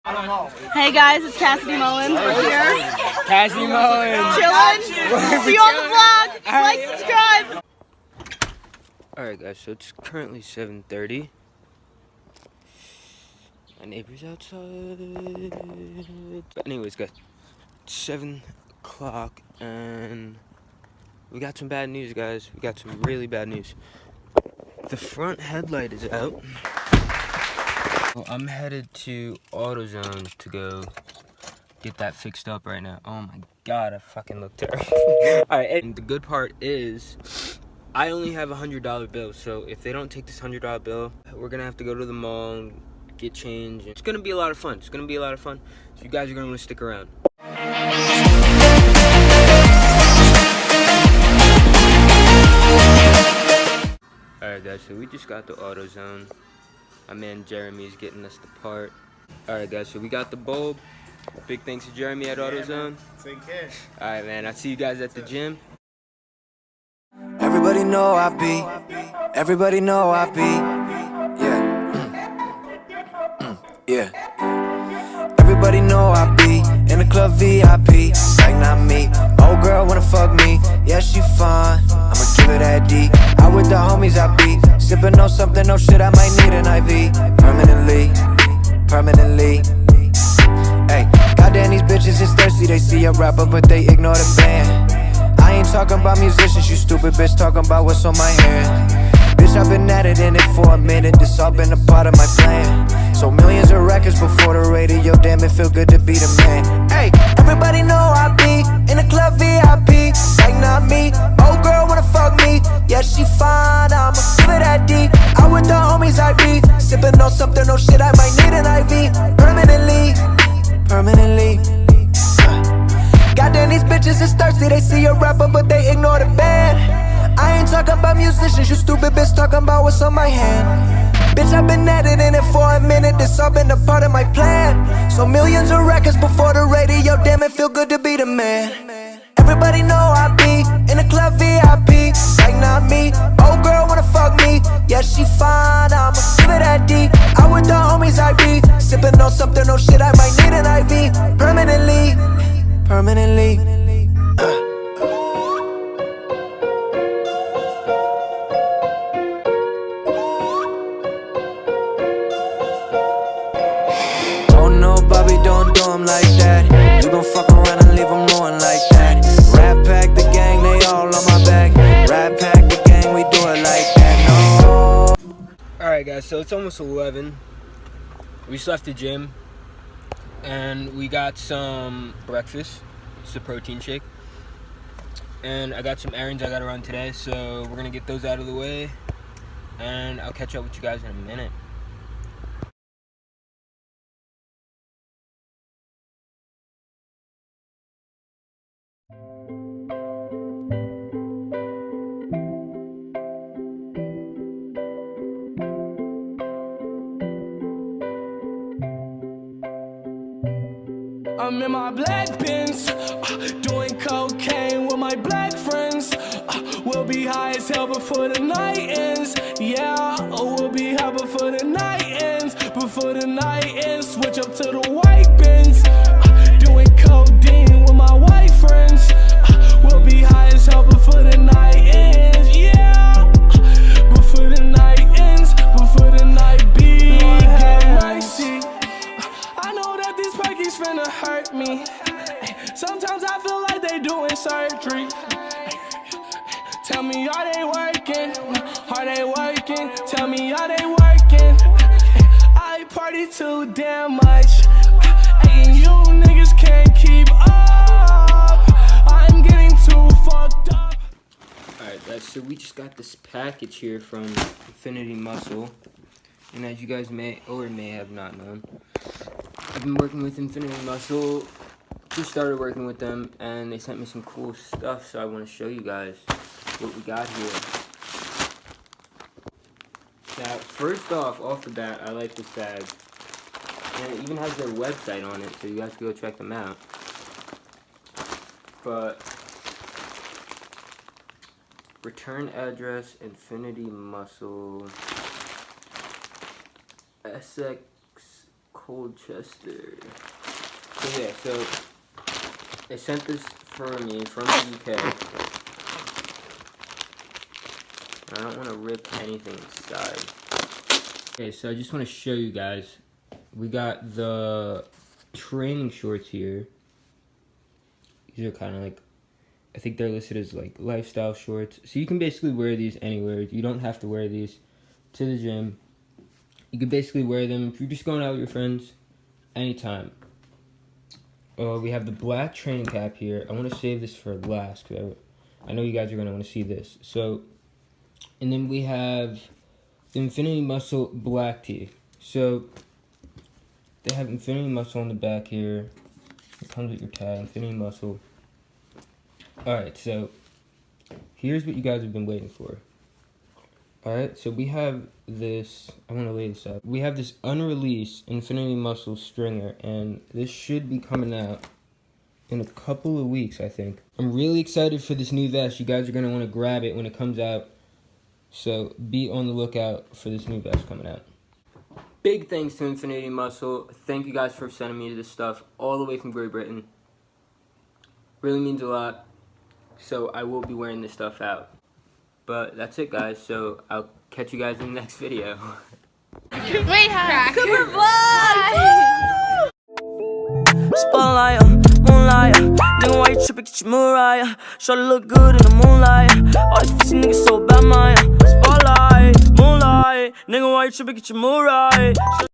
Hey guys, it's Cassidy Mullins. We're here. Cassidy Mullins. Chillin'. See you on the vlog. Like, subscribe. Alright guys, so it's currently 7:30. My neighbor's outside. But anyways guys, it's 7 o'clock and we got some bad news guys. We got some really bad news. The front headlight is out. Well, I'm headed to AutoZone to go get that fixed up right now. Oh my god, I fucking look terrible. Alright, and the good part is I only have $100 bill, so if they don't take this $100 bill, we're gonna have to go to the mall and get change. It's gonna be a lot of fun. It's gonna be a lot of fun. So you guys are gonna wanna stick around. Alright guys, so we just got to AutoZone. My man Jeremy's getting us the part. Alright guys, so we got the bulb. Big thanks to Jeremy at AutoZone. Take care. Alright man, I'll see you guys at the gym. Everybody know I be. Everybody know I be. Yeah. Everybody know I be in the club VIP. Like not me. Old girl wanna fuck me. Yeah, she fine. I'ma give her that D. Out with the homies I be. Sipping on something, no shit, I might need an IV. Permanently. Hey, goddamn, these bitches is thirsty. They see a rapper, but they ignore the band. I ain't talking about musicians, you stupid bitch, talking about what's on my hand. Bitch, I've been at it, in it for a minute, this all been a part of my plan. So millions of records before the radio, damn, it feel good to be the man. Hey, everybody know I be in the club VIP, like not me. Old girl wanna fuck me, yeah, she fine, I'ma give her that D. Out with the homies I be, sipping on something, no shit, I might need an IV. Permanently. Goddamn, these bitches is thirsty, they see a rapper, but they ignore the band. I ain't talking about musicians, you stupid bitch, talking about what's on my hand. Bitch, I've been at it, in it for a minute, this all been a part of my plan. So millions of records before the radio, damn, it feel good to be the man. Everybody know I be in the club VIP, like not me. Old girl wanna fuck me, yeah, she fine, I'ma give her that D. Out with the homies I be, sipping on something, no shit, I might need an IV. Permanently. Oh no, Bobby, don't do him like that. You gon' fuck around and leave him ruined like that. Rat pack the gang, they all on my back. Rat pack the gang, we do it like that. No. Alright guys, so it's almost 11. We just left the gym and we got some breakfast. It's a protein shake. And I got some errands I gotta run today, so we're gonna get those out of the way and I'll catch up with you guys in a minute. I'm in my black Benz, doing cocaine with my black friends. We'll be high as hell before the night ends. Yeah, we'll be high before the night ends. Before the night ends, switch up to the white Benz. Doing codeine with my white friends. We'll be high as hell before the night ends. Yeah, before the night ends, before the night be. Get mercy. I know that these perkies finna hurt me. Sometimes I feel like they doing surgery. Tell me, are they working? Are they working? Tell me, are they working? I party too damn much, and you niggas can't keep up. I'm getting too fucked up. Alright guys, so we just got this package here from Infinity Muscle. And as you guys may or may have not known, I've been working with Infinity Muscle. Just started working with them and they sent me some cool stuff, so I want to show you guys what we got here. Now, first off the bat, I like this bag. And it even has their website on it, so you guys can go check them out. But return address, Infinity Muscle, Essex Colchester. So yeah, so they sent this for me from the UK. I don't want to rip anything inside. Okay, so I just want to show you guys. We got the training shorts here. These are kind of like, I think they're listed as like lifestyle shorts. So you can basically wear these anywhere. You don't have to wear these to the gym. You can basically wear them if you're just going out with your friends anytime. We have the black training cap here. I want to save this for last because I know you guys are going to want to see this. So, and then we have the Infinity Muscle black tee. So they have Infinity Muscle on the back here. It comes with your tag, Infinity Muscle. Alright, so here's what you guys have been waiting for. Alright, so we have this, I'm going to lay this up. We have this unreleased Infinity Muscle stringer, and this should be coming out in a couple of weeks, I think. I'm really excited for this new vest. You guys are going to want to grab it when it comes out. So be on the lookout for this new vest coming out. Big thanks to Infinity Muscle. Thank you guys for sending me this stuff all the way from Great Britain. Really means a lot. So I will be wearing this stuff out. But that's it, guys. So I'll catch you guys in the next video. Wait, Cooper Vlog! Spotlight, moonlight, nigga, why you trippin', get your Mariah. Shawty look good in the moonlight. All these pussy niggas so bad, Maya. Spotlight, moonlight, nigga, why you trippin', get your Mariah.